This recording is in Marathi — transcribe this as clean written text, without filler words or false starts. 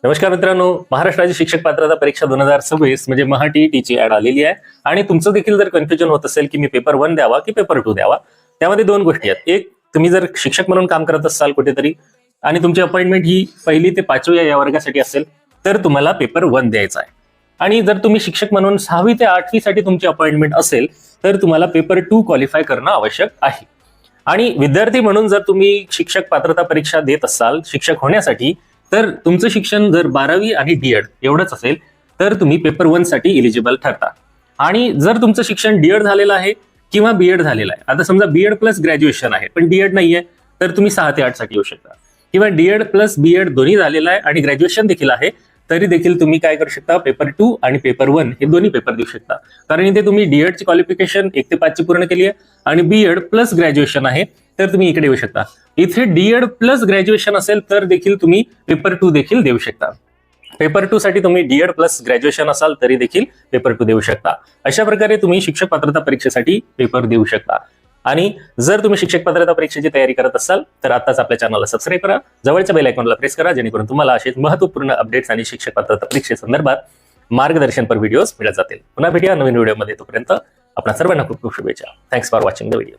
नमस्कार मित्रांनो, महाराष्ट्र राज्य शिक्षक पात्रता परीक्षा 2026 म्हणजे महा-टी-ईटीची ऍड आलेली आहे आणि तुमचं देखील जर कन्फ्युजन होत असेल की मी पेपर 1 द्यावा की पेपर 2 द्यावा, त्यामध्ये दोन गोष्टी आहेत. एक, तुम्ही जर शिक्षक म्हणून काम करत असाल कुठेतरी आणि तुमची अपॉइंटमेंट ही 1ली ते 5वी या वर्गासाठी असेल तर तुम्हाला पेपर 1 द्यायचा आहे. आणि जर तुम्ही शिक्षक म्हणून 6वी ते 8वी साठी तुमची अपॉइंटमेंट असेल तर तुम्हाला पेपर 2 क्वालिफाय करणं आवश्यक आहे. आणि विद्यार्थी म्हणून जर तुम्ही शिक्षक पात्रता परीक्षा देत असाल शिक्षक होण्यासाठी, तर तुमचं शिक्षण जर 12वी आणि डीएड एवढंच असेल तर तुम्ही पेपर 1 साठी इलिजिबल ठरता. आणि जर तुमचं शिक्षण डीएड झालेलं आहे किंवा बीएड झालेलं आहे, आता समजा बीएड प्लस ग्रॅज्युएशन आहे पण डीएड नाहीये, तर तुम्ही 6 ते 8 साठी येऊ शकता. किंवा डीएड प्लस बीएड दोन्ही झालेलं आहे आणि ग्रॅज्युएशन देखील आहे, तरी देखील तुम्ही काय करू शकता, पेपर 2 आणि पेपर 1 हे दोन्ही पेपर देऊ शकता. कारण इथे तुम्ही डीएडची क्वालिफिकेशन 1 ते 5 ची पूर्ण केली आहे आणि बीएड प्लस ग्रॅज्युएशन आहे, तर तुम्ही इकडे येऊ शकता. इथे डीएड प्लस ग्रॅज्युएशन असेल तर देखील तुम्ही पेपर 2 देखील देऊ शकता. पेपर 2 साठी तुम्ही डीएड प्लस ग्रॅज्युएशन असाल तरी देखील पेपर 2 देऊ शकता. अशा प्रकारे तुम्ही शिक्षक पात्रता परीक्षेसाठी पेपर देऊ शकता. आणि जर तुम्ही शिक्षक पात्रता परीक्षेची तयारी करत असाल तर आताच आपल्या चॅनलला सबस्क्राईब करा, जवळच्या बेल आयकॉनला प्रेस करा, जेणेकरून तुम्हाला असेच महत्त्वपूर्ण अपडेट्स आणि शिक्षक पात्रता परीक्षेसंदर्भात मार्गदर्शनपर व्हिडिओज मिळत जातील. पुन्हा भेटूया नवीन व्हिडिओमध्ये. तोपर्यंत आपल्या सर्वांना खूप खूप शुभेच्छा. Thanks for watching the video.